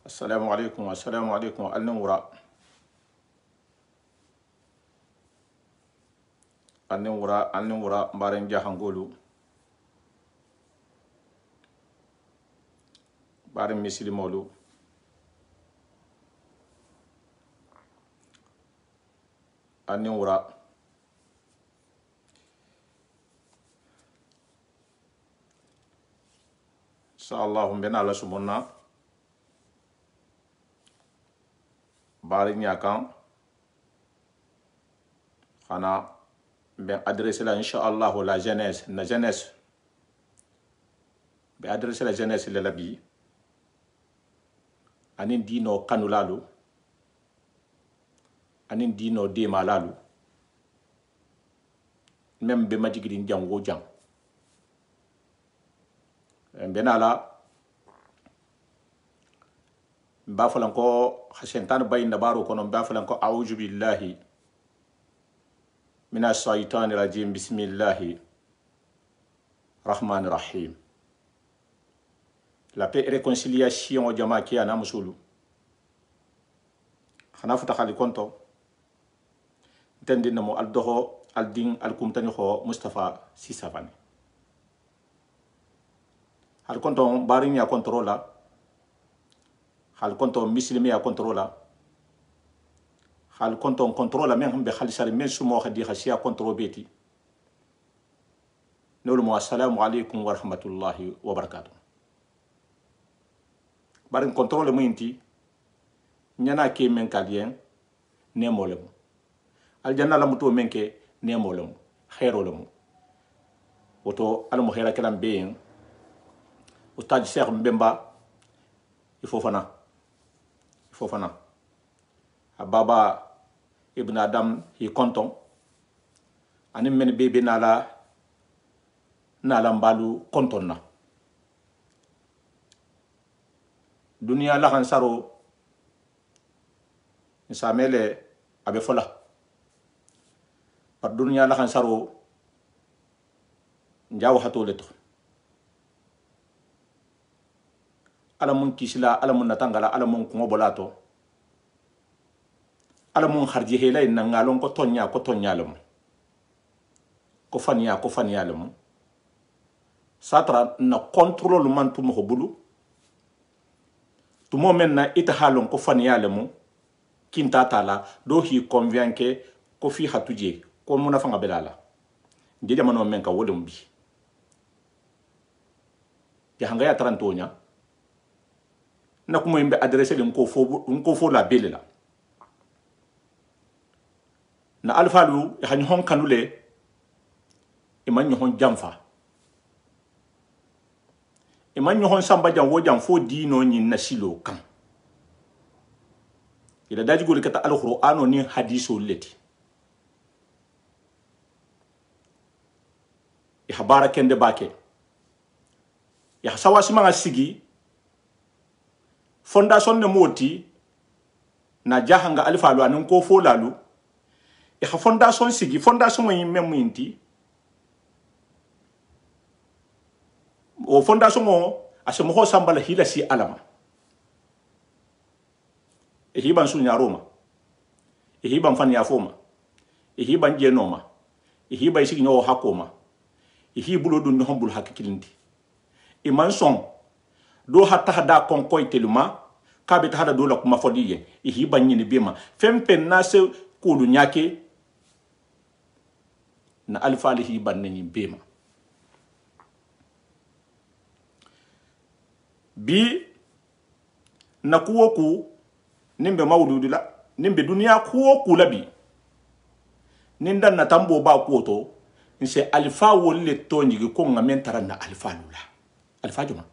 Assalamu alaikum alnewura mbaren jahangolu mbaren misilimolu alnewura inshallah mbena la sumonna bari nyakan xana ben adresser la inshallah la jeunesse be adresser la jeunesse le labi anin dino kanulalu anin dino de malalu même be majigidin jango jang benala bafalan ko hasentan bayin dabaru kono bafalan ko a'udhu billahi minash shaitani rajim bismillahir rahmanir rahim. La paix et réconciliation au jama ki ana musulu xana futa khali konto tendina mo al doho al din al kumtani kho Mustafa Sisavani al konto bari nya controla hal konto mislimi ya controla hal konto controla men hambe khalisari men sumo khadi khasiya control beti nolu mo assalamu alaikum wa rahmatullahi wa barakatuh barin control mo inti nyana ke men kalien ne molem aljanna la muto men ke ne molem khairo lemu woto al mo khaira kalam beyin ustad Cheikh Mbemba Fofana Ababa Ibn Adam hi konton ani men bebe nala mbalu konton na dunia la hansaro nsamele abe fola par dunia la hansaro njaw hato leto ala mun kisila ala mun natangala ala mun kungo bolato ala mun harji hela inna ngalon ko tonya lum ko fanya lum satra na contrôle man tu mo bulu tu mo men na ita halon ko fanya lum kinta tala do hi convaincre ko fi hatuje ko muna fanga belala je jamano men ka wodum bi ya hanga ya tarantonya na kuma imbe adresse le nko fo la belela na alfalu hani hon kanule iman hon jamfa iman hon samba jam wo jam fo dino nyin na silo kan ila daji gol kata alqur'ano ni hadiso leti ya barakende bake ya sawasi manga sigi fondation ne moti na jahanga alfalu anan ko fo lalu e ha fondation sigi fondation mo yimme minti o fondation mo asemo ho sambala hila si alama e hiban sunya roma e hiban fanya foma e hiban jenoma e hiban sigi nyo hakoma e hibulo dun hombul hakikilinti e manson do hatta hada konkoy teluma kabit hada do la kuma fodiye e hiban nyini bema fempen na se kulu nyake na alfali hiban nyi bema bi na kuwoku nimbe mawludula nimbe dunia kuwoku labi nindan na tambo ba kuoto nse alfa wolle tonjigi ko ngamentara na alfalula alfa juma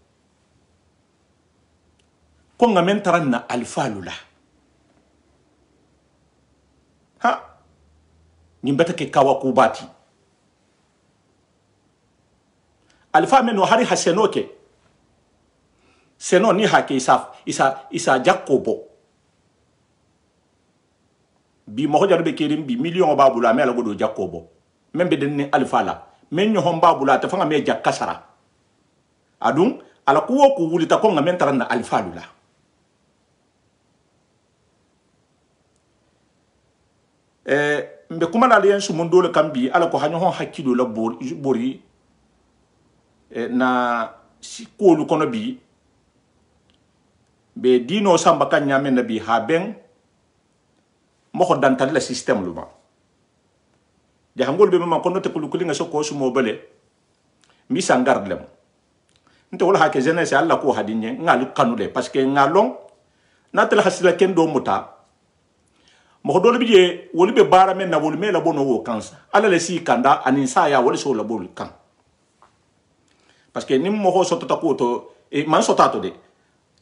ko ngamentara na alfalula ha nimbeta ke kawa kubati alfa meno hari hasenoke seno ni hake isa jakobo bi mo jarbe kerim bi million babula mela godo jakobo membe den ni alfa la men nyo babula ta fanga me jakasara adun ala kuwo ku wulita ko ngamen taran na alfa lula mbe kuma la len sumundo le kambi ala ko hanyo hakkido la bori na ko lu kono bi be dino samba kan nyame na bi ha ben mo ko dantal la système lu ba jahangol be ma kono te kulu kulinga so ko sumo bele mi sangarde lem nte wala hake jeunesse alla ko hadinye ngali kanule parce que ngalong natal hasila ken do muta mo do biye woli be bara men na woli me la bono wo kansa ala le si kanda anin sa ya woli so la bol kan parce que nim mo ho soto ta ko to e man sota to de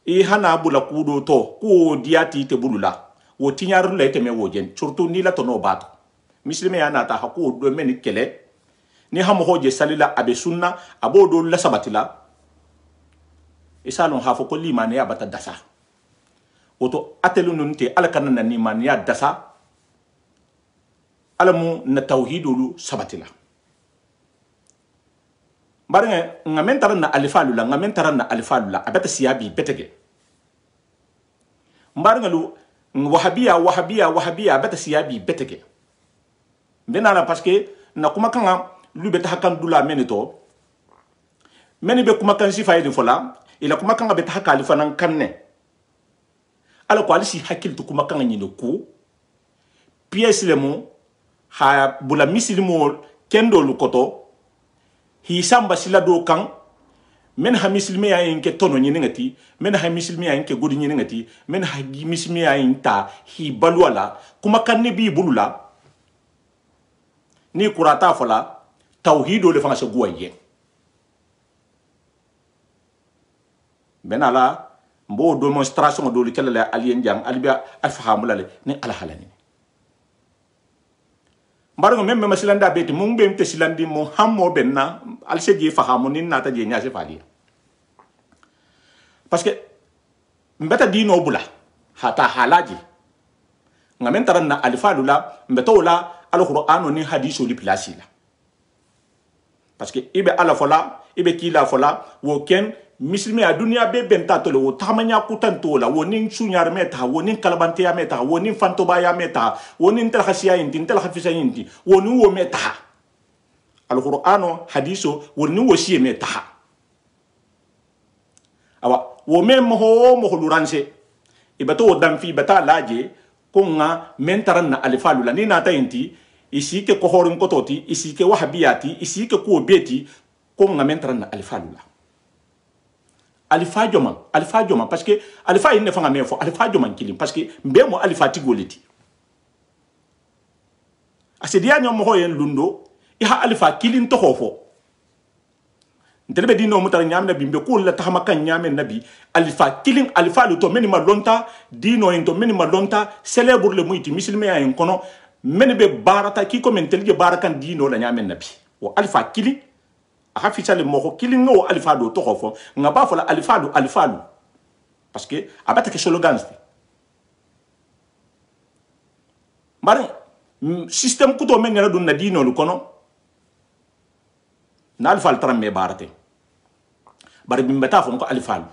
e hana bula kudo to ko diati te bulula wo tinyar le te me wo jen surtout ni la to no bato muslime ya na ta hako do men kele ni hamo ho je salila abe sunna abo do la sabatila isalon hafo ko limane ya bata dasa woto atelu nunte ala kanana ni man ya dasa alamu na tauhidulu sabatila barnga ngamen taranna alifalu la ngamen taranna alifalu la abata siyabi betege mbarnga lu wahabiya abata siyabi betege benala parce que na kuma kanga lu beta hakan dula menito meni be kuma kan sifa yedi fola ila kuma kanga beta hakali fanan kanne ala ko alisi hakil to kuma kanga nyino ko pièce le mo ha bula misilimo kendo lu koto hi samba sila do kan men ha misilme ya enke tono nyini ngati men ha misilme ya enke godi nyini ngati men ha misilme ya inta hi balwala kuma kanne bi bulula ni kurata fola tawhido le fanga se guaye benala mbo demonstration do le kala alien jang albiya alfahamula le ni ala halani mbarongo meme masilanda beti mum be mte silandi mo hammo benna alseji fahamu ni nata je nyase fali parce que mbeta dino bula hata halaji ngamen taranna alfalula mbetola alqur'anu ni hadisu li plasila parce que ibe ala fola ibe kila fola wo ken muslimi a dunia be benta tole wo tamanya kutanto la wo nin sunyar meta wo nin kalabante ya meta wo nin fantoba ya meta wo nin tel khasiya inti tel khafisa inti wo nin wo meta alqur'anu hadisu wo nin wo siye meta awa wo mem mo luranse ibato wo damfi bata laje konga mentaran na alifalu la ni nata inti isi ke ko horin kototi isi ke wahabiyati isi ke ko beti konga mentaran na alifalu la alifa joman parce que alifa ine fanga mefo alifa joman kilim parce que mbemo alifa tigoliti asedia nyom mo hoyen lundo iha alifa kilin to hofo ntelebe dino mutar nyamna bimbe ko la tahama kan nyamen nabi alifa kilin alifa lu to menima lonta dino into menima lonta célèbre le muiti musulme ya en kono menbe barata ki ko men telge barakan dino la nyamen nabi o alifa kilin a hafisa le moko kilin ngo alifa do to hofo ngaba fola alifa lu parce que abata ke slogan mari système kuto men ngala dun na dino lu kono na alfal tramme barate bari bimbeta fon ko alfal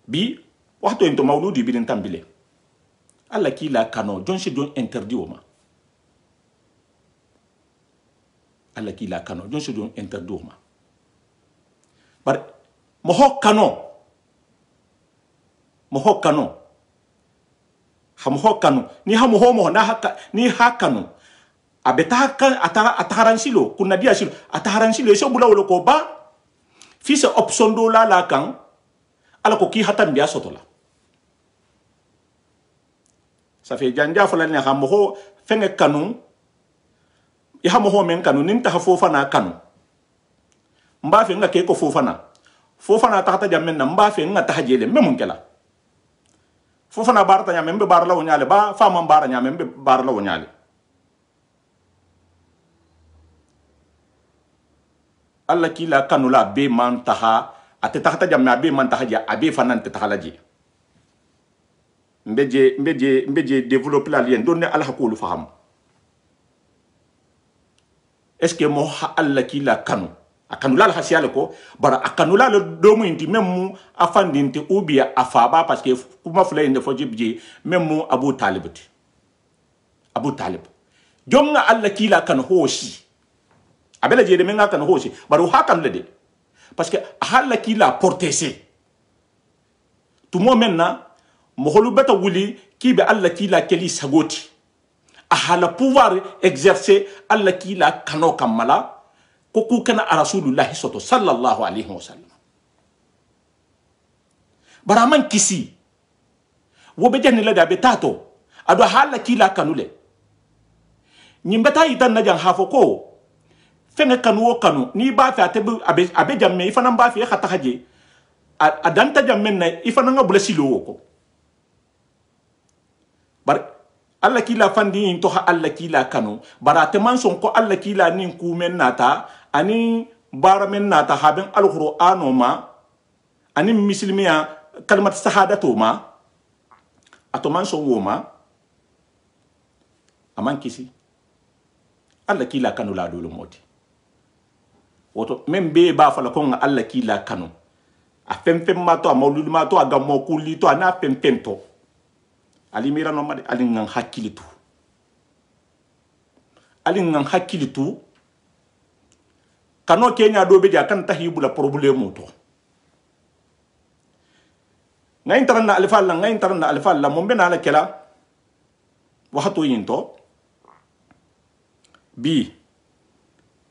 bi waxto into mawludi bi den tambile alla ki la kano jonse don interdit o ma alla ki la kano jonse don interdit o ma bari mo hokkano ham hokkano ni ham homo na hakka ni hakkano abetaka ataharansilo kuna dia silo ataharansilo so bulawlo ko ba fisa option do la kan ala ko ki hatam biya sotola ça fait janja fola ni ha mo fenge kanu ya mo men kanu nin ta fofa na kanu mba fe nga ke ko fofa na ta jamen na mba fe nga ta hajele memun kala fofa na barata nyame mbe barla wonyale ba fama bara nyame mbe barla wonyale alla kila kanula be man taha ate tahta jamna be man taha ja abe fanan te tahalaji mbeje développer la lien donne al hakulu faham est-ce que mo alla kila kanu akanula la hasiale ko bara akanula le domu inti même afandinte ou bien afaba parce que kuma fula inde fojibji même Abu Talibati Abu Talib jonga alla kila kan hoshi abela jede menga kan hoshi baro hakan lede parce que halla kila portese tout mo menna mo holu beta wuli ki be alla kila keli sagoti hala pouvoir exercer alla kila kano kamala ko ku kana rasulullah sallallahu alaihi wasallam baraman kisi wo be janni la da betato ado hala kila kanule nyimbata itan na jan hafo ko fenge kanu wo kanu ni ba fa tebu abe jamme ifana ba fi khata haje adanta jamme na ifana nga bulasilo ko bar alla kila fandi into ha alla kila kanu barate man son ko alla kila nin ku men nata ani bara men nata haben alqur'ano ma ani muslimiya kalmat sahadatu ma atoman son woma aman kisi alla kila kanu la dolo moti woto membe ba fala ko nga alla kila kanu a fem ma to a maulud ma to a gammo kulli to ana fem to ali mira no made ali ngan hakkilitu kano kenya do be ja kan tahibula problème to ngain taranna alfalla mo be na la kela waxatu yinto bi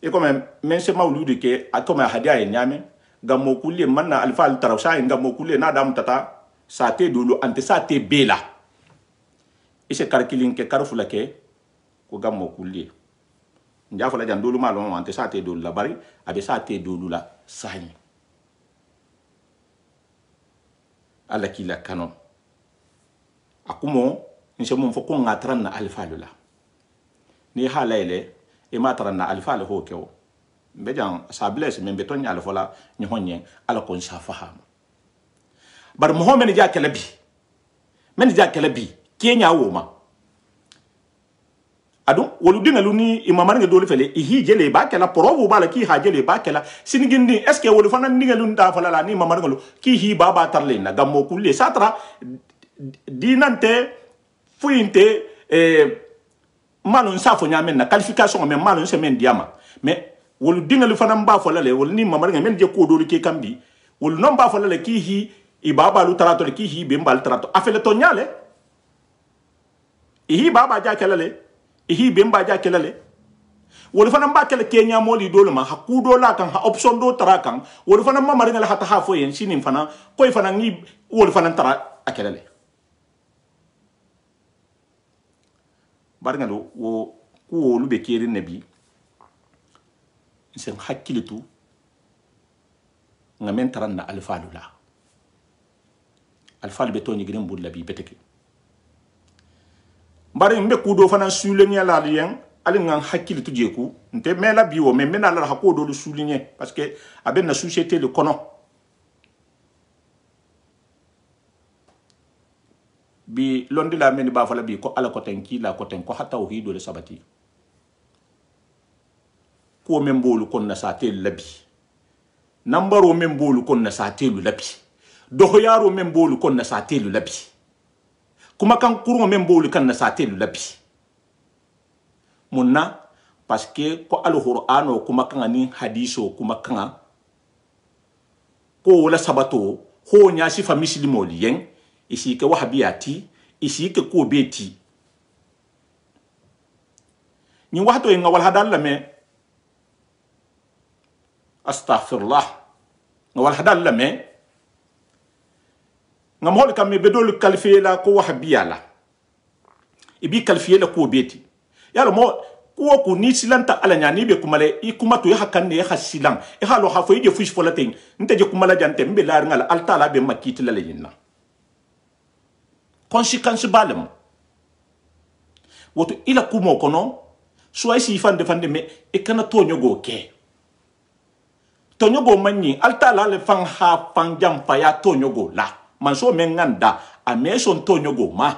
e comme men se mawludi ke akoma hadia e nyame gammo kulli manna alfal tarawsha gammo kulli na dam tata sate dulu ante sate bela ise karkilin ke karfula ke ko gammo kulli njafa la jandulu malo ante sate dulu la bari abe sate dulu la sani ala kila kanon akumo nse mum fo ko ngatran na alfalula ni halayle e matran na alfal ho kewo be jan sables men beton yal fola ni honye ala kon safaham bar muhammad ja kala bi kenya woma adu wolu dingalu ni imamar nga dole fele ihi jele ba kala provo bala ki ha jele ba kala sinigindi est ce que wolu fana dingalu nda fala la ni imamar ngalu ki hi baba tarle na gammo kulle satra dinante fuinte malon safo nyamen na qualification men malon semen diama mais wolu dingalu fana mba fala le wolu ni mamar nga men je ko dole ke kambi wolu non ba fala le ki hi ibaba lu tarato le ki hi be mbal tarato afele to nyale ihi baba ja kala le ihi bemba ja kelale wol fana mba kele kenya moli dole ma hakudo la kan ha option do tara kan wol fana ma mari ngala hata ha fo yen sinin fana koy fana ngi wol fana tara akelale bar ngalo wo ku wolu be keri nabi sen hakilitu ngamen taranna alfalula alfal be to ni girin bulla bi beteke bari mbe kudo fana souligner la lien ali ngan hakili tu jeku nte mela biwo me mena la hakodo lu souligner parce que aben na société le kono bi londi la meni ba fala bi ko ala ko tenki la ko ten ko hatta hido le sabati ko membolu kon na satel labi nambaro membolu kon na satelu labi dohoyaro membolu kon na satelu labi kuma kan kurun men bolu kan na satelu labi munna parce que ko alqur'ano kuma kan ni hadiso kuma kan ko wala sabato ho nya sifa muslimo liyen isi ke wahabiyati isi ke ko beti ni wahto en wal hadal lame astaghfirullah wal hadal lame ngamol kam me bedol qualifier la ko wahabiya la ibi qualifier la ko beti yalo mo ko ni silanta ala nyani be kumale I kuma to ya hakanne ya hasilan e halo ha fo ije fush folaten nte je kumala jante mbe la ngala altala be makiti la leyina conséquence balem woto ila kumo kono so ay si fande me e kana to nyogo ke to nyogo manni altala le fan ha fan jam fa ya to nyogo la manso menganda a meson to nyogo ma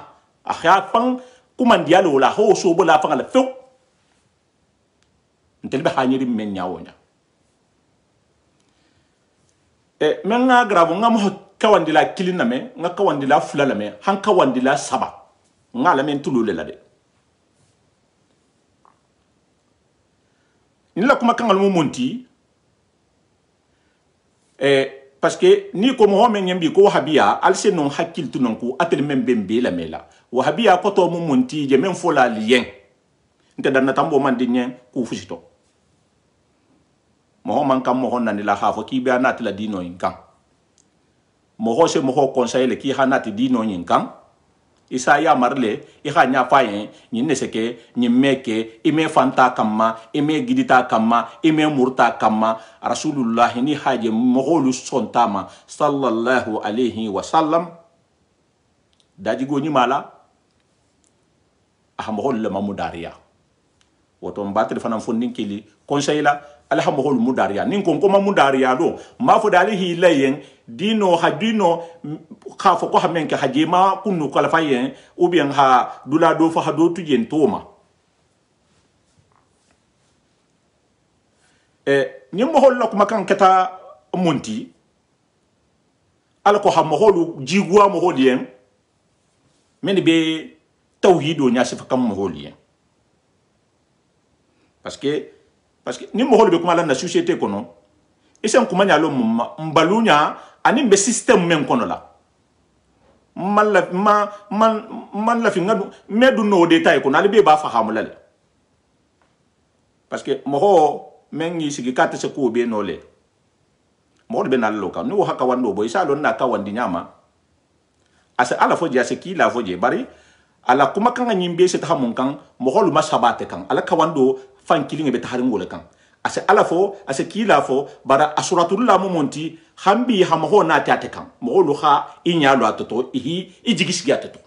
a khafan kumandialo la ho so bola fa la few ntelbe hanyiri men nyawonya menga gravo ngam ho kawandila kilina me nga kawandila fulala me han kawandila saba ngala men tulule la de ni la kuma kangal mu monti parce que ni ko mo men yambi ko wahabiya alse non hakiltu non ko atel men bembe la mela wahabiya ko to mu monti je men fola lien nte dan tambo man dinyen ku fusito mo man kam mo honna ni la hafo ki be anat la dino in kan mo ho se mo ho conseil ki hanati dino in kan isa ya marle i ha nya fayen ni ne seke ni meke i me fanta kamma i me gidita kamma i me murta kamma rasulullah ni haje moholu sontama sallallahu alaihi wasallam daji go ni mala mohol le mamudariya woto mbatel fanan fondin kili conseila alhamdulillah mudariya nin kon ko mamudariya do ma fo dalihi layen dino hadino khafo ko hamen ke hajima kunu kala fayen ou bien ha dula do fa do tujen toma ni mo hollo ko makan kata monti ala ko ha mo holu jigwa mo holien men be tawhido nya sifa kam mo holien parce que ni mo holu be kuma la na société kono isen kuma nya lo mbalunya ani be système men kono la man la fi ngadu medu no détail kono ali be ba fa hamula le parce que mo ho men yi sigi kata se ko be no le mo be na lo ka ni wo haka wando boy sa lo na ka wandi nyama asa ala foje asa ki la foje bari ala kuma kan nyimbe se ta mun kan mo holu masabate kan ala ka wando fan kilinge be taharin gole kan ase alafo ase kila fo bara asuratul mu monti hambi hamaho na tate kan mo lu kha inyalo atoto ijigisi atoto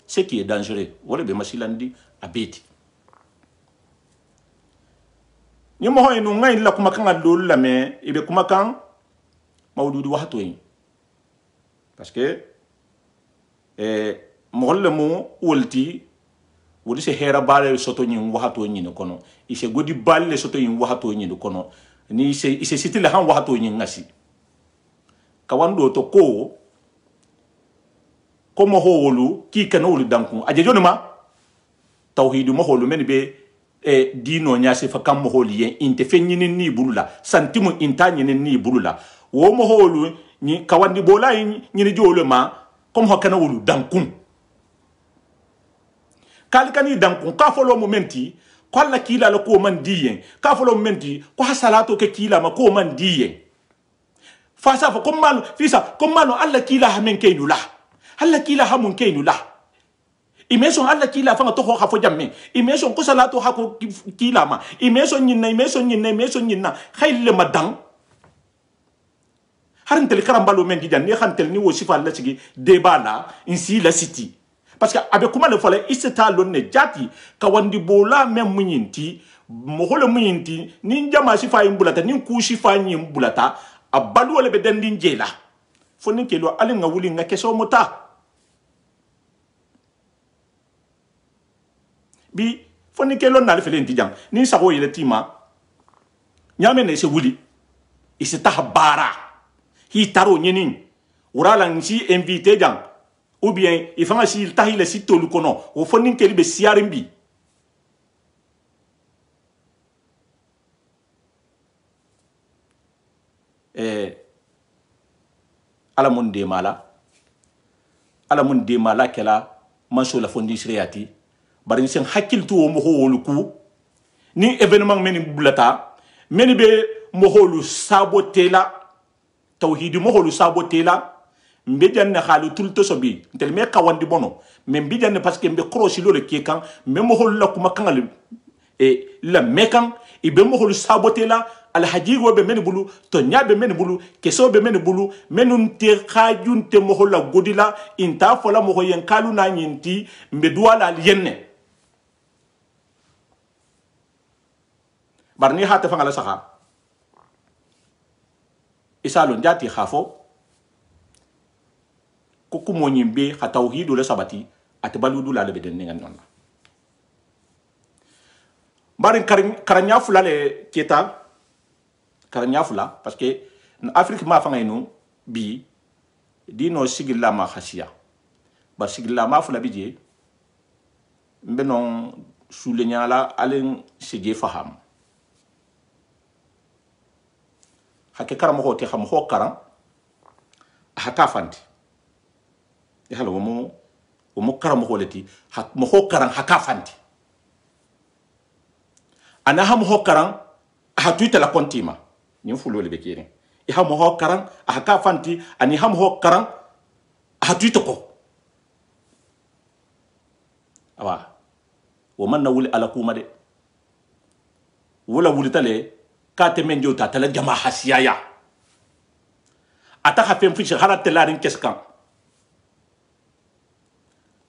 ce qui est dangereux wala be masilandi abeti ni mo hoyno ngai la kuma kan dol la me ibe kuma kan mawdudu wahto yi parce que mo le mo wolti wodi se hera bale soto nyin wahato nyin kono ise godi balle soto nyin wahato nyin kono ni ise sitile han wahato nyin ngasi kawando to ko mo holu ki kanolu danku aje jonuma tawhidu mo holu men be dino nyase fa kam mo holiye inte fenyin ni bulula santimu intanye ni bulula wo mo holu ni kawandi bola ni jolo ma kom ho kanolu danku kalikani dankun ka folo momenti ko alla kila la ko man diyen ka folo momenti ko hasalato ke kila ma ko man diyen fasa fa komalo fisa komalo alla kila ha men kaynu la alla kila ha mun kaynu la imeson alla kila fa to ha fo jamme imeson ko salato ha ko kila ma imeson nyinna khayle madan harin tel karambalo men gidan ni khantel ni wo sifa la sigi debala insi la city parce que avec comment le fallait iseta lonne jati kawandi bola même munyinti moholo munyinti ni jama sifa imbulata ni ku sifa imbulata abalu wala be dandin jela fonni kelo alinga wuli nga keso mota bi fonni kelo na le fele ndijang ni sago yele tima nyame ne se wuli iseta habara hi taro nyinin urala nsi invité jang ou bien il faut que il taille le site lu kono o fonin keli be siarimbi ala mun de mala kala manso la fondi sriyati bari sen hakiltu o mo holu ku ni événement meni bulata meni be mo holu sabotela tawhid mo holu sabotela mbejan na halu tulto sobi tel me kawandi bono me mbejan parce que mbe crosi lo le kekan me mo hol la kuma kangal la mekan ibe mo hol saboter la al hajigo be men bulu to nyabe men bulu keso be men bulu menun te khajun te mo hol la godila inta fola mo hoyen kalu na nyinti mbe duwala al yenne barni hata fangala saha isalo njati khafo ko mo nyimbe ha tawhidu le sabati atbaludu la be den ngan non barin karanya fula le keta karanya fula parce que en Afrique ma fa ngayno bi dino sigilla ma khasiya ba sigilla ma fula bi je mbenon sulenya la alen sije faham hake karamo ho te ham ho karan haka fanti e hala wo karamo ho leti mo ho karan haka fanti ana ham ho karan ha tuita la kontima ni fulo le bekere e ham ho karan haka fanti ani ham ho karan ha tuita ko awa wo man na wuli ala kuma de wala wuli tale ka te men jota tala jama hasiyaya ata ha fem fiche hala telarin keskan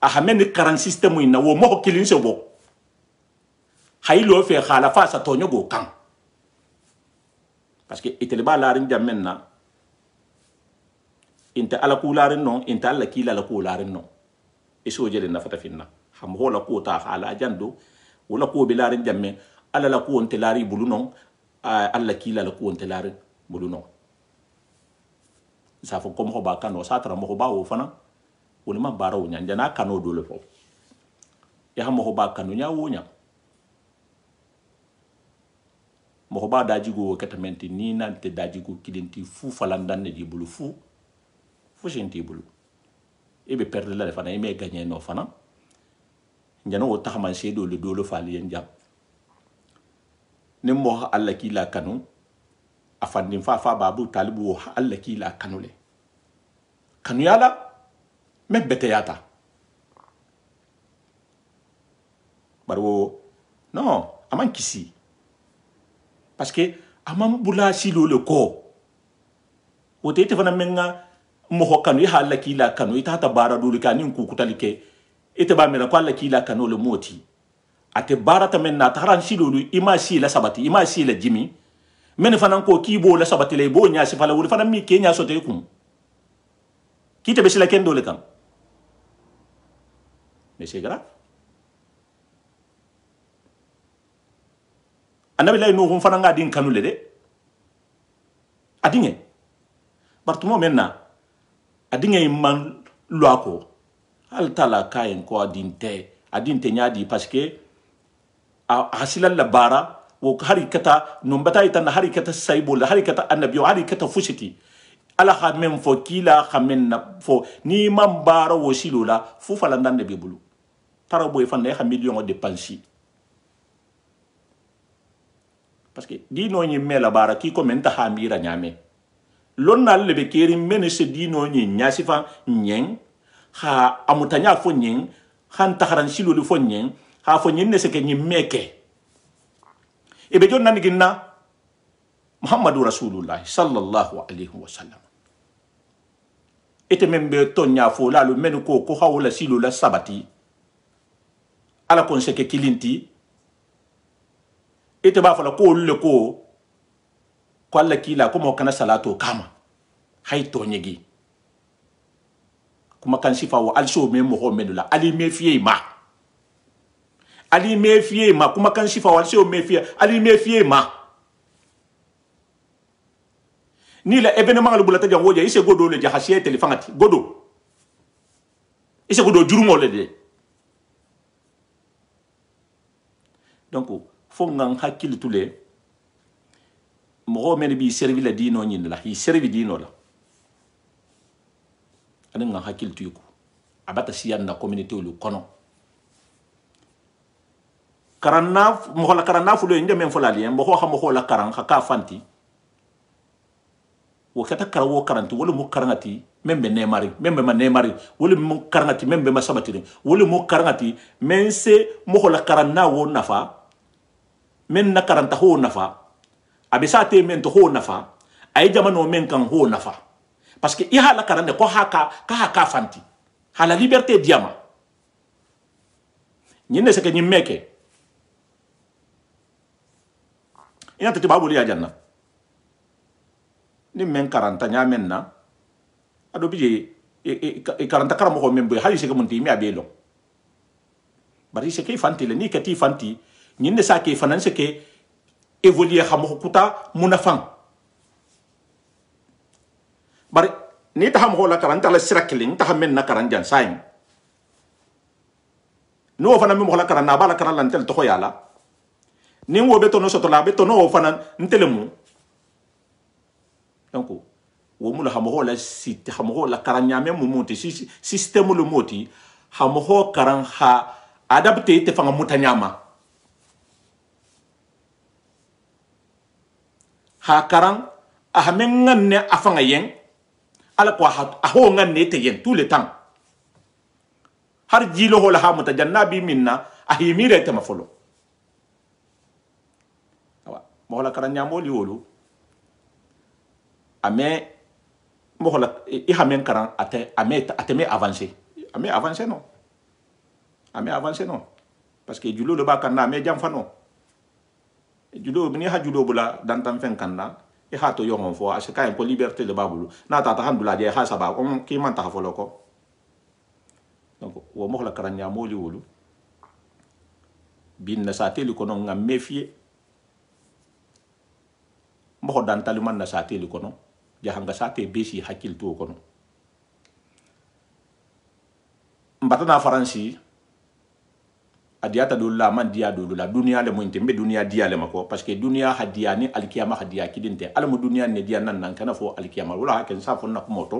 a ha men karan system ina wo mo kilin se bo haylo fe khala fa sa to nyogo kan parce que itele ba larin jamen na inta ala kularin non inta ala kila la kularin non iso jele na fata finna ham hola ko ta hala jando wala ko bilarin jamme ala la ko onte lari bulu non alla kila la ko onte lari bulu non sa fo comme ho ba kano sa tra mo ba wo fana woni ma baraw nya jana kano do le fo ya ham ho ba kano nya wo nya mo ba dajigo katamenti ni nante dajigo kidenti fu falandan ne di bulu fu senti bulu ebe perdre la fana eme gagner no fana njana wo taxaman sedo le dolo fali en jam ne mo alla ki la kanu afandi fa babu talibu wo alla ki la kanu le kanu yala me bete yata barwo non aman kisi parce que amam bula silo le ko wote te fana menga mo hokanu ya alla ki la kanu ita ta bara dulu kanin ku kutalike ite ba mera ko alla ki la kanu le moti ate bara ta men na taran silo lu ima si la sabati ima si la jimi men fana ko ki bo la sabati le bo nya si fala wuri fana mi ke nya sote kum ki te be sila ken dole kan mais c'est grave anabi lay no hum fana nga din kanu le de adinge bartumo menna adinge man loako al tala kayen ko adinte nyaadi parce que hasilal la bara wo hari kata no mbata ita na hari kata saibul hari kata annabi hari kata fushiti ala ha men fo kila khamen na fo ni man bara wo silula fu falandan de bibulu tara boy fan ne ha million de pansi parce que dino nyi mela bara ki ko men ta ha mira nyame lonnal le be keri men se dino nyi nyasifa nyen ha amutanya fo nyen han taharan silulu fo nyen ha fo nyen ne se ke nyi meke e be jon nani ginna muhammadu rasulullah sallallahu alaihi wasallam ete membe tonya fo la lu men ko hawla silula sabati ala kon se ke kilinti ite ba fala ko le ko alla kila ko mo kana salato kama hay to nyegi kuma kan sifa wa also me mo ho medula ali me fie ma kuma kan sifa wa also me fie ali me fie ma ni la événement le bulata jang woja ise godo le jahasiye telefangati godo ise godo jurumo le de donc fo ngang hakil tule mo men bi servi la dino nyin la hi servi dino la ana nga hakil tuko abata siyan na communauté lu kono karanna mo la karanna fu le ndem fo la lien mo xam mo la karan ka fanti wo kata karawo karanti wala mo karangati membe nemari membe ma nemari wala mo karangati membe ma sabatiri wala mo karangati men se mo la karanna wo nafa men na karanta ho nafa abisa te men to ho nafa ay jamano men kan ho nafa parce que iha la karande ko haka fanti hala liberté diama nyine se ke nyimeke ina tati babu ya janna ni men karanta nya men na ado bije e karanta karamo ko men boy hali se ke monti mi abelo bari se ke fanti le ni ke ti fanti nyine sa ke fananse ke évoluer xamo kuta munafang bari ni ta xam la karanta la sirakling ta men na karanjan sayin no fana mi mo la karana bala karala ntel to yala ni wo beto no soto la beto no fana ntelemu donc wo mula hamo la sit hamo la karanyame mu moti système le moti hamo karan ha adapté te fanga mutanyama ha karan ahmen nganne afanga yen ala ko aho nganne te yen tout le temps har jilo hola ha mutajannabi minna ahimire te mafolo awa mo la karanyamo li wolu ame mo la I hamen karan ate me avancer ame avancer non parce que julo le ba kanna me jam fano julo ni ha julo bula dan tan fen kanna e ha to yongon fo asaka en ko liberté le babulu na ta handula je ha saba on ki man ta folo ko donc wo mo la karanya mo li wolu bin na sa teli ko non ngam méfier mo dan taliman na sa teli ko non jahanga sa te besi hakil to ko non mbatana faransi adiata do la man dia do la dunia le mo intembe dunia dia le mako parce que dunia hadia ni alkiyama hadia kidinte alamu dunia ne dia nan nan kana fo alkiyama wala ken sa fo na ko moto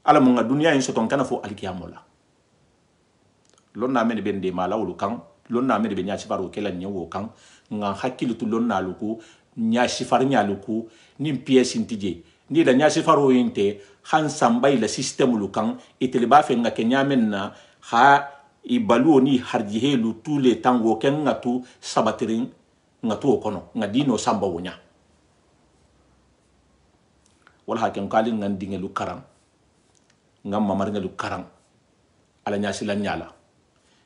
alamu nga dunia en soton kana fo alkiyama la lonna men be de mala wulu kan lonna men be nya sifaro kala nyewo kan nga hakil tu lonna luku nya sifar nya luku ni pièce intije ni la nya sifaro inte han sambay la système lu kan itele ba fe nga kenya menna ha ibalu ni harjihelu tous les temps wo ken ngatu sabatirin ngatu kono nga dino samba wonya wala ha ken kalin ngan dingelu karam ngam mamar ngelu karam ala nya sila nyala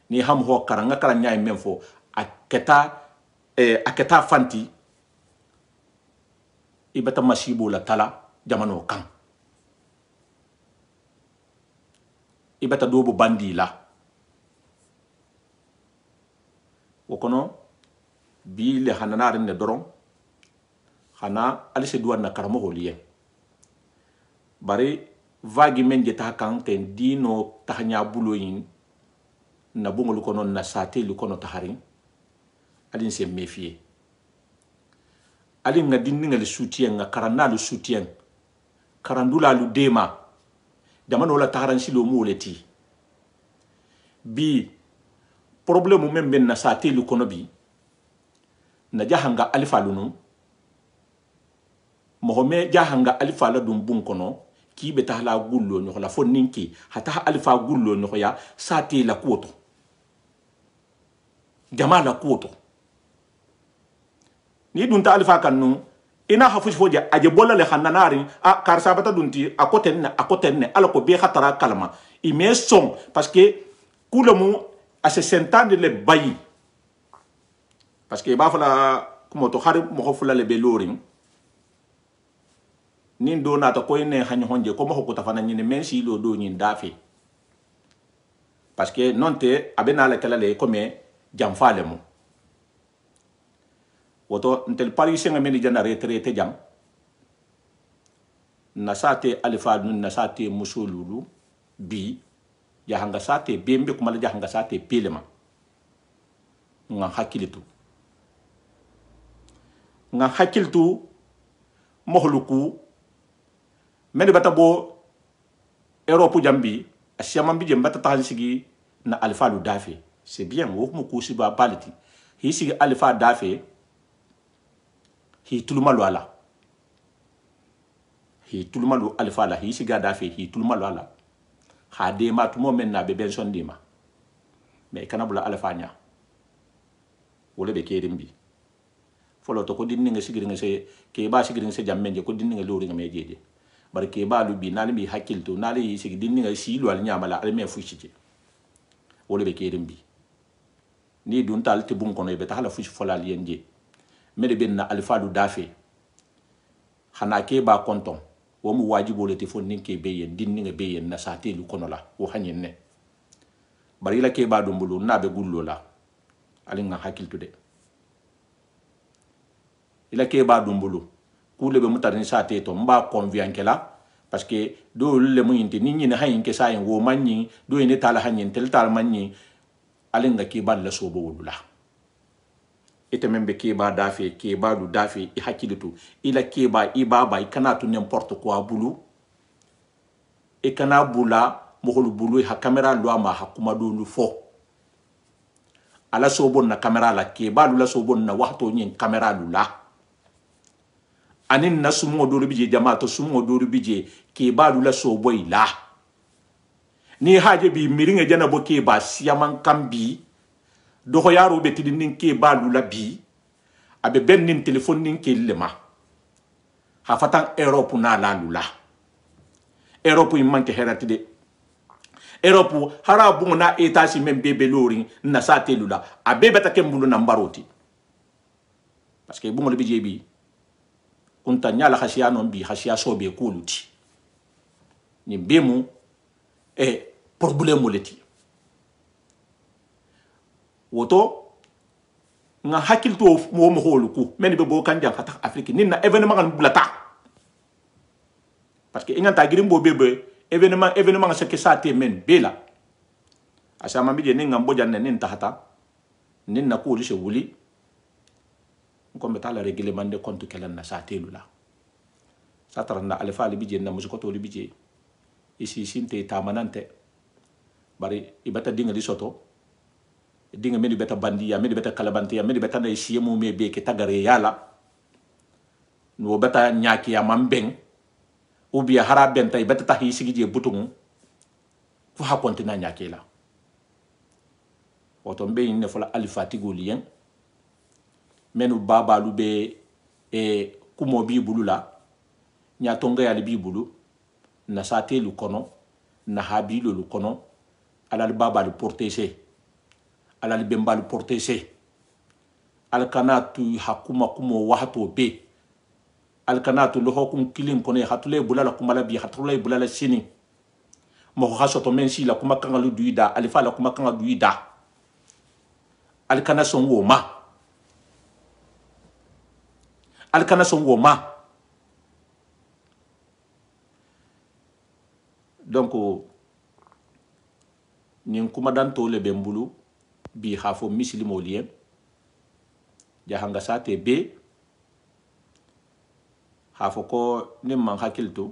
ni ham ho karam nga karam nyaay men fo aketa fanti ibata masibo la tala jamano kan ibata dobo bandi la wokono bi le hanana ne doron hana alise duwan na karamo holiye bari vagi menje ta kan ten dino tahnya buloyin na bungul kono na sate lu kono taharin alin se méfier alin nga dinni nga le soutien nga karana le soutien karandula lu dema jamano la taharan silo moleti bi problème men ben na sate lu kono bi na jahanga alifa lunu mohome jahanga alifa la dum bun kono ki be tahla gullo nyo la fo ninki hata alifa gullo nyo ya sate la koto jama la koto ni dun ta alifa kanu ina hafuj foja aje bolla le khananari a karsa bata dunti akotenne ala ko be khatara kalma i me son parce que kulamu a se sentande le bayi parce que ba fala kumo to khari mo fula le be lorin nin do na ta ko ne hanyo honje ko mo ko ta fana nyine men si lo do nyin dafi parce que non te abena la kala le ko me jamfale mo woto ntel parisien ngame ni jana retraité jang na sate alifa nun na sate musululu bi ya hanga sate bembe kuma la hanga sate pelema nga hakiltu mohluku meni bata bo Europe jambi asiamam bi jembata tan sigi na alifa lu dafe c'est bien wo mu kusi ba baliti hi sigi alifa dafe hi tulmalu ala hi tulmalu alifa la hi siga dafe hi tulmalu ala ha de ma tumo men na be benson dima mais kana bula alifa nya wole be kedin bi folo to ko dinni nga sigiri nga se ke ba sigiri nga se jammenje ko dinni nga lori nga mejeje bar ke ba lu bi nali bi hakilto nali sigi dinni nga si lu al nyamala al me fushije wole be kedin bi ni dun tal te bun kono be ta hala fushi folal yenje mede ben na alifa du dafe hana ke ba konton wo mu wajibo le telefon ninke beyen dinni nga beyen na sate lu kono la wo hanyen ne bari la ke ba do mbulu na be gullo la ali nga hakiltu de ila ke ba do mbulu ku le be mutani sate to mba convaincre la parce que do le mu yinti ninni na hayin ke sayin wo manni do ene tala hanyen tel tal manni ali nga ke ba la so bo wulula ite membe keba dafe keba du dafe I hakilitu ila keba ibaba ikana tu n'importe quoi bulu ikana bula moholu bulu ha camera lo ama hakuma do lu fo ala sobon na camera la keba lu la sobon na wahto nyin camera lu la anin na sumo do bije jama to sumo do bije keba lu la soboy la ni haje bi miringe jana bo keba siyaman kambi do yaro be tidin nin keba lu la bi abe ben nin telephone nin ke lema ha fatan Europe na la lula Europe in manke herati de Europe harabu na etasi men bebe lori na sa telula abe beta kembulu na mbaroti parce que bungo le bijebi kunta nyala khashia non bi khashia sobe kuluti ni bemu problème leti woto nga hakil to mo holuku men be bo kan jam fata Afrique ninna événement ngal bulata parce que inganta girim bo bebe événement ce que ça te men bela asama bi je ninga mbojan nen tahata ninna ko li se wuli ko meta la règlement de compte kelan na sa telula sataranda alfa li bije na musiko to li bije isi sinte tamanante bari ibata dinga di soto dinga meni beta bandiya meni beta kalabantiya meni beta na isiemu me be ke tagare yala no beta nyaki ya mambeng ubi hara benta beta tahi sigi je butungu fu ha kontina nyaki la oto mbe ne fola alifatigo lien menu baba lube kumo bi bulula nya tonga ya bi bulu na sate lu kono na habilo lu kono ala baba lu portese ala bemba lu portese al kanatu hakuma kumo wahato be al kanatu lo hokum kilin kono hatule bulala kumala bi hatule bulala sini mo khasoto men si la kuma kangalu duida alifa la kuma kangalu duida al kana songo ma al kana songo ma donc nin kuma dan to le bembulu bi khafo mislimo lien jahanga sate be khafo ko nim man hakilto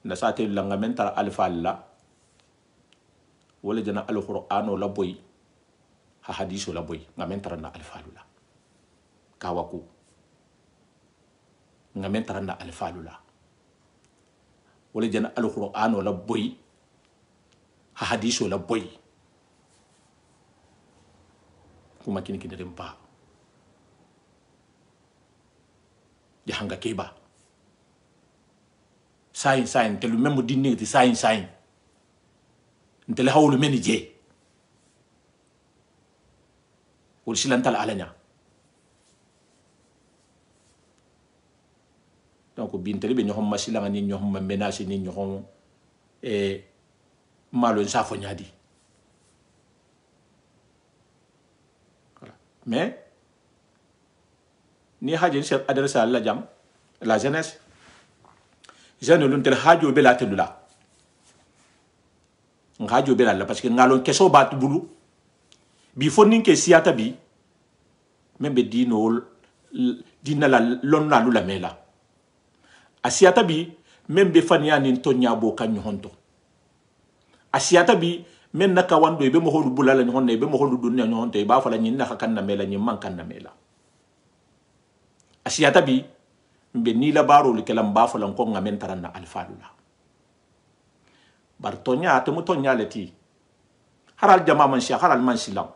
na sate langa mentar alfalla wala jana alquran la boy ha hadiso la boy ngamentar na alfalula kawaku ngamentar na alfalula wala jana alquran la boy ha hadiso la boy kuma kini dempa jahanga keba sain telu memu dinne ti sain ntele hawlu meni je wol silantal alanya donc bintele be ñohom masilanga ni ñohom menace ni ñohom malo safo ñadi mais ni haje chef adresse à la jam la jeunesse jeune l'untel hajo be la telula ngajo be la parce que ngalon keso bat bulu bi fonin ke siata bi membe dina la lonna lula mela asiata bi membe fania ni tonya bo kan honto asiata bi men naka wando be mo holu bulala ni honne be mo holu dunnya ni honto ba fala ni naka kan na mela ni man kan na mela asiata bi mbe ni la baro le kelam ba fala ko ngamen taranna alfalula bar tonya to mo tonya leti haral jama man shi haral man silam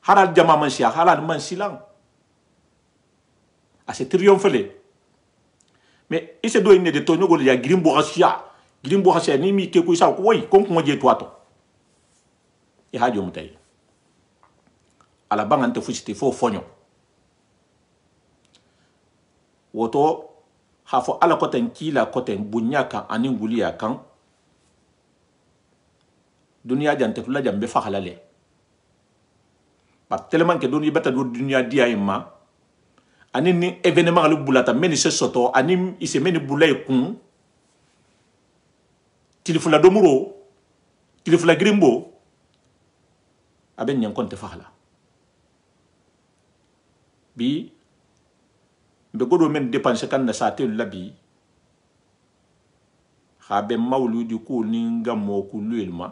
haral jama man shi haral man silam a c'est triompher mais ise do ine de tonyo gol ya grimbo hasia ni mi ke ku sa ko way ko mo je toato e hajo mutay ala bangante fusiti fo fonyo woto hafo ala koten kila koten bunyaka ani ngulia kan dunia jante tula jambe fa halale par tellement que doni beta do dunia dia imma ani ni événement lu bulata meni se soto ani ise meni bulay kun tilifula domuro kilifla grimbo aben nyen konte fahala bi be godo men dépenser kan na satel labi habe mawludi ko ni ngamo ku lulma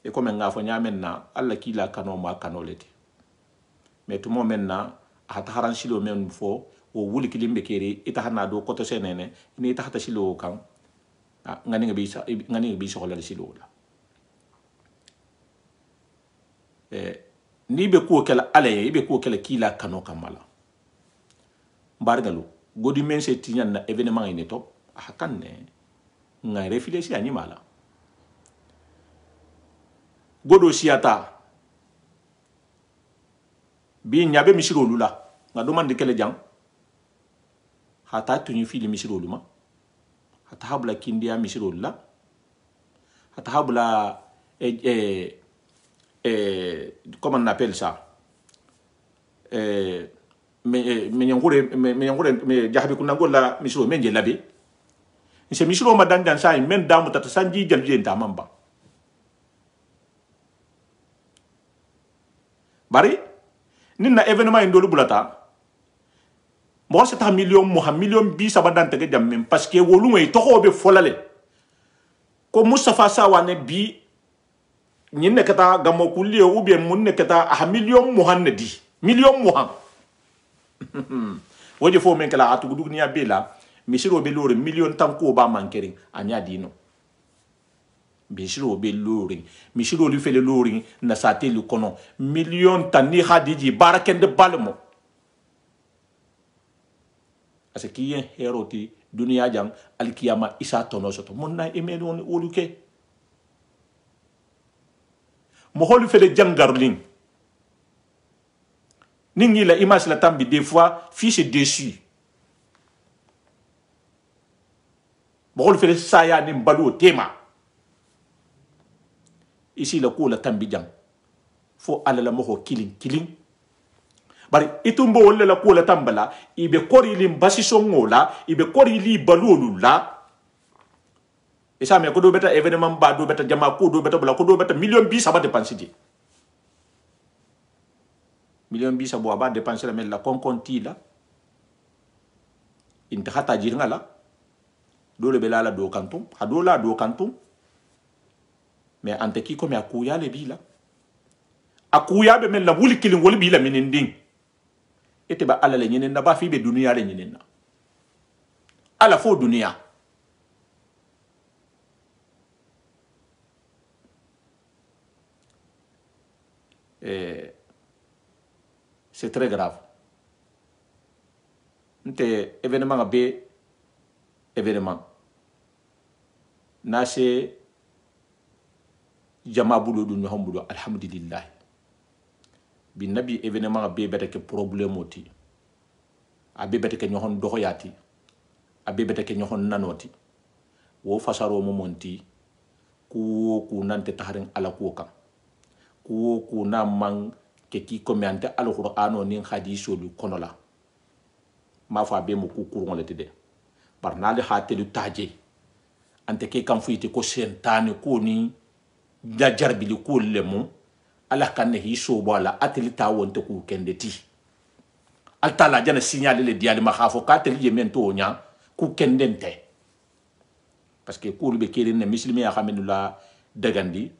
e comme nga fo nyamen na alla kila kano ma kanoleti mais tout moment na ata haran silo men fo o wuli kilimbe kere ita hana do koto senene ni ita hata silo kan ngani nga bi so la silo la ni be ko kala alaye be ko kala kila kano kamala bargalo godi men se tinyan na événement ini top hakan ne nga réfléchir ani mala godo siata bi nyabe misiro lula nga demande kele jang hata tuni fili misiro luma hata habla kindia misiro lula hata habla comment on appelle ça mais jahabi kunna golla misiro men je labe c'est misiro madan dan sai men damu tata sanji jalje nta mamba bari nina événement indolu bulata mo c'est un million bi sabadan tege jam parce que wolu ngoy toho be folale ko Mustafa Sawane bi ñinne kata gamo kulli ou bien munne kata a million muhannadi million muhan wodi fo men kala atu dug niya bela misiro be lore million tanko ba mankering anya dino misiro be lore misiro lu fele lore na sate lu kono million tani hadiji barakende balmo ase kiyen heroti dunia jang alkiyama isa tono soto monna emeni on oluke mo holu fele jangarling ningi la image la tambi des fois fils déçu mo holu fele saya ni mbalo tema ici la ko la tambi jang fo ala la mo killing bari itumbo wolle la ko la tambala ibe kori lim basiso ngola ibe kori li balolu la isa me ko do beta événement ba do beta jama ko do beta bla ko do beta million bi ça va dépenser di million bi ça bo ba dépenser la mais la konkonti la inta hata jirnga la do le bela la do kantum hado la do kantum mais ante ki ko me akuya le bila akuya be men la wuli kilin wol bila mininding ete ba ala le nyinen na ba fi be dunia le nyinen na ala fo dunia c'est très grave nte événement a be événement na se jama bulo du ñohom bulo alhamdulillah bi nabi événement a be beta ke problème oti a be beta ke ñohon doxoyati a be beta ke ñohon nanoti wo fasaro mo monti ku nante taharin ala ko kan ku na man ke ki komante alqur'ano ni hadiso lu kono la ma fa be mo ku kurun le tede bar na le hatelu taje ante ke kan fuiti ko sentane ko ni da jarbili ko lemu ala kan ne hiso bala ateli ta wonte ku kendeti altala jana signal le diali ma khafo ka tel yemento nya ku kendente parce que ko be kere ne muslimi ya xamenula dagandi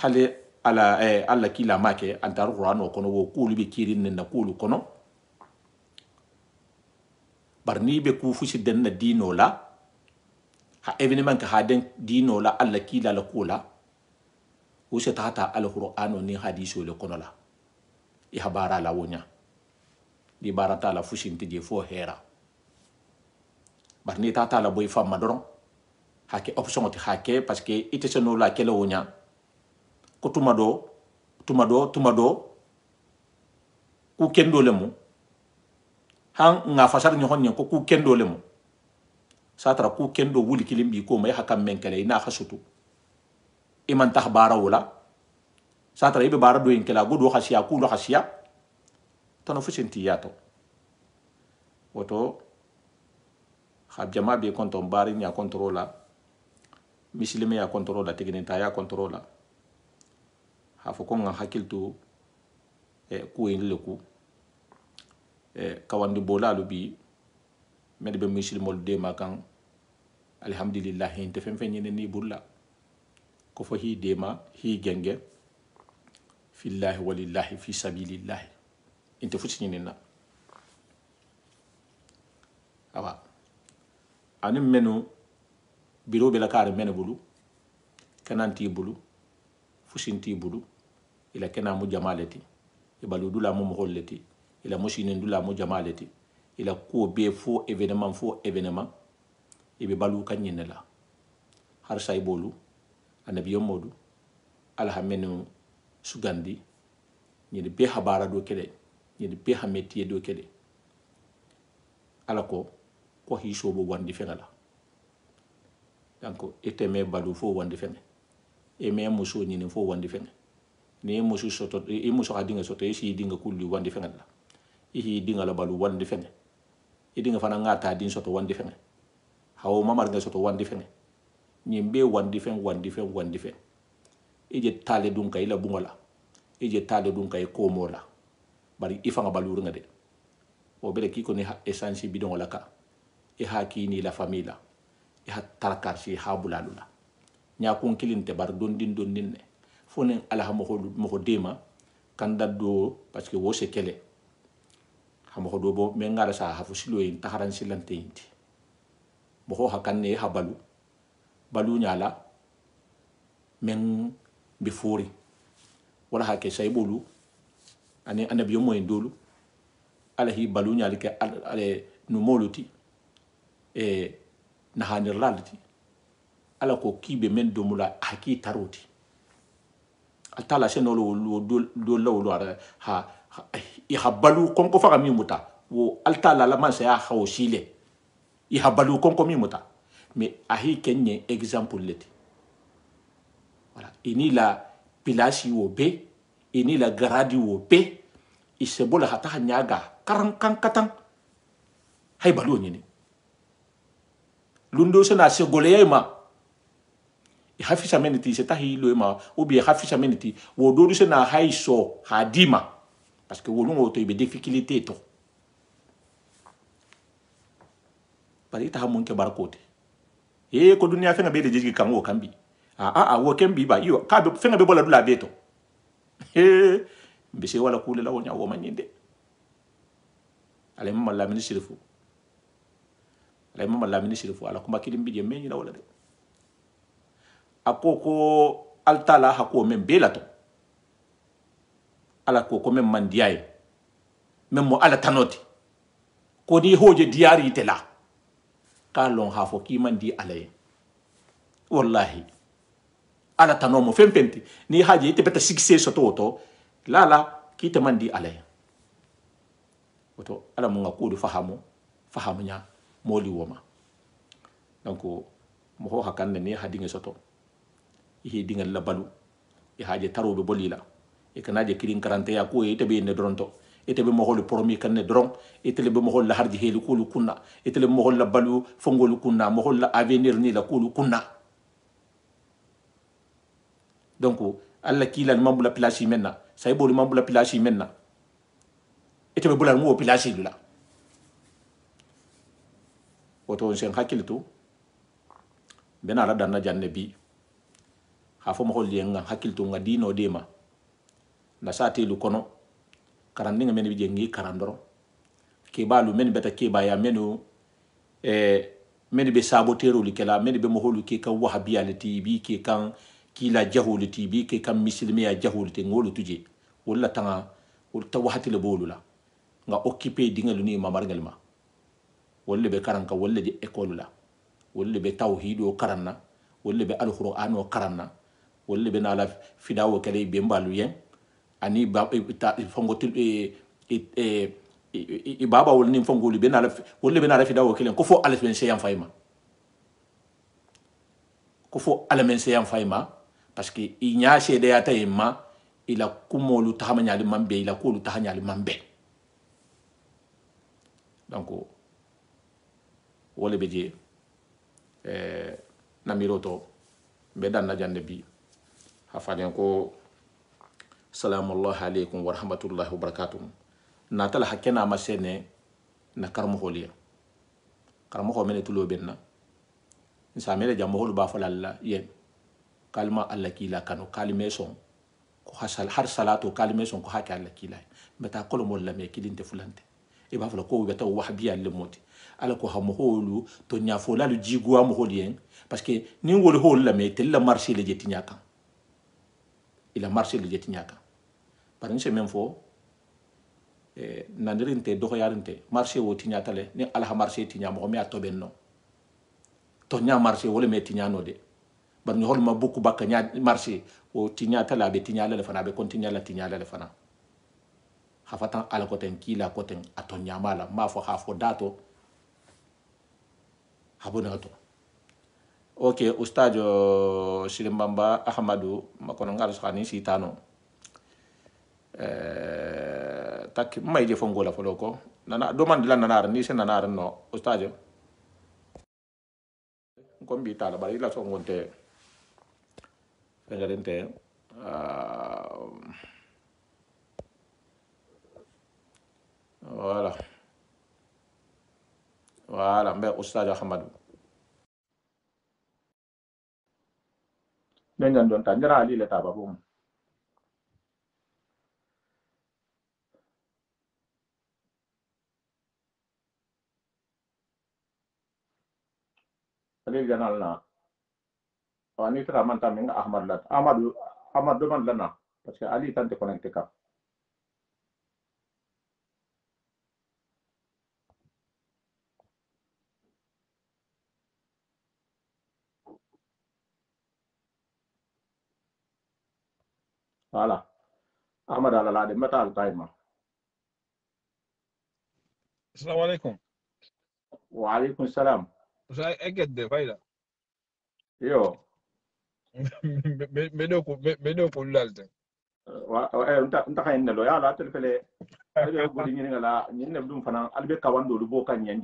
hale ala alla kila make antar qur'ano kono wo kulu be kirin na kulu kono barni be ku fusi den na dino la ha événement ka haden dino la alla kila la kula wo se tata al qur'ano ni hadiso le kono la i habara la wonya di barata la fusi nti fo hera barni tata la boy fam madoron hake option ti hake parce que ite se no la kele wonya ko tumado ku kendo lemu han nga fasar ñohon ñen ko ku kendo lemu satra ku kendo wuli kilimbi ko may hakam men kale ina khasutu iman tahbara wala satra ibe bara do en kala godo khasiya ku do khasiya tano fusenti yato woto khab jama be konton bari nya controla misilime ya contrôle la teginenta ya contrôle la ha fo ko nga hakiltu ku en le ku kawandi bolalu bi med be misilmol de makan alhamdulillah inte fen fen ni bulla ko fo hi dema hi genge fillahi walillahi fi sabilillahi inte futi ni na awa ani menu biro be la kare menu bulu kananti bulu fusinti bulu ila kena mu jamalati ibalu dula mu moholleti ila musinin dula mu jamalati ila ko be fo événement ibe balu kanyene la har say bolu annabi yomodu alhamenu sugandi ni be habara do kede ni be hameti do kede alako ko hi sobo wandi fenala donc ete me balu fo wandi fene e me muso ni fo wandi fene ni muso soto e muso adinga soto e si dinga kulli wandi fenala e dinga la balu wandi fene e dinga fana ngata din soto wandi fene hawo mamar nga soto wandi fene nyimbe wandi fen e je tale dun kay la bungola e je tale dun kay ko mola bari ifanga balu nga de o bele ki ko ni essence bidon la ka e ha kini la famille e ha tarakar si ha bulalula nya kun kilinte bar don din ne fonen ala mo dema kanda do parce que wo se kele ha mo do bo me ngara sa ha fu silo yin taharan silante yinti bo ho hakanne ha balu nyala men bi fori wala ha ke say bolu ani anabi yo moy dolu ala hi balu nyali ke ale no moluti na hanir lalti ala ko kibe men domula haki taroti altala senolo do lawlo ha i habalu konko faga mi muta wo altala la man sa ha osile i habalu konko mi muta mais ahi kenye exemple leti voilà ini la pilasi wo be ini la garadi wo be isebola hata nyaga karankan katang hay balu nyini lundo sena se goleyema i hafisa meniti se tahi lo ma ou bien hafisa meniti wo do sena hay so hadima parce que wo lungo to be difficulté to bari ta mun ke barkote ko dunia fenga be de jigi kango kambi wo kembi ba yo ka be fenga be bola dula beto mbese wala kule la wonya wo manyinde ale mama la ministre fu ala mama la ministre fu ala kuma kidim bidje men la wala de akoko altala hako men belato ala ko men mandiay men mo ala tanoti ko ni hoje diari tela kalon ha fo ki mandi alay wallahi ala tanomo fempenti ni haje ite beta succès soto la ki te mandi alay oto ala mo ngakulu fahamu nya moli woma donc mo ho hakanne ni hadinga soto i dinga la balu e haje tarobe bolila e kanaje kirin karante ya ko ite be ne dronto ite be mo hol promi kan ne dron ite le be mo hol la harji heli kulu kunna ite le mo hol la balu fongolu kunna mo hol la avenir ni la kulu kunna donc alla kila mambula place menna say bolu mambula place menna ite be bulal mo place lula woto sen hakiltu bena la danna janne bi ha fo mo holli nga hakiltu nga dino dema na sati lu kono karandinga men bi jengi karandoro ke balu men beta ke baya menu men be sabotero li kala men be mo holu ke kan wahabiyalati bi ke kan kila jahulati bi ke kan muslimiya jahulati ngolu tuje wala tanga wala tawahati le bolula nga occuper dingalu ni mamargal ma wala be karanka wala di école la wala be tawhido karanna wala be alqur'ano karanna wala be nala fidawo kale be mbalu yen ani ba fongotul baba wala ni fongoli be nala wala be nala fidawo kale ko fo alaf ben seyam fayma ko fo alamen seyam fayma parce que i nya cede ya tayma ila kumolu tahamanya li mambe ila kolu tahanya li mambe donc wala be je namiroto بدان نجان نبي حفاظين كو السلام الله عليكم ورحمة الله وبركاته ناتلا حكينا ما سنة نكرمه ليه كرمه من تلو بيننا نسامي جامعه لبافل الله ين كلمة الله كيلا كانوا كلمة سون كو حصل هر صلاة كلمة سون كو حكي الله كيلا بتا كل مولا ميكيلين تفلانته إبافل كو بتا وحبي الله موتي ala ko hamoholu to nyafola lu jigwa mo holien parce que ni wol hol la mais tel la marché le jeti nyaka il a marché le jeti nyaka par une semaine fo nandirinte do yarinte marché wo tinyata le ni ala marché tinya mo mi atoben no to nya marché wala me tinya no de bar ni hol ma beaucoup bakka nya marché o tinyata la be tinya la fana be continue la tinya la fana hafatan ala ko ten kila ko ten atonya mala ma fo ha fo dato habonato ok ustadio Silimbamba Ahmadu makono ngal khani sitano tak may je fongola folo ko nana domande la nana ni sen nana no ustadio ko mbi tala bari la so ngonte ngarente voilà mbe ustadio Ahmadu nengan don tanjara ali le taba bum ali janal na wani tra man taminga Ahmad lat Ahmad do man lana parce que ali tante connecté ka voilà Ahmad ala la de metal kayma السلام عليكم. وعليكم السلام بس اجد فايدة yo بدو لازم nta kay nelo ya la tel fele ale gudi ni ngala ni ne dum fana albe kawando lu boka nyanja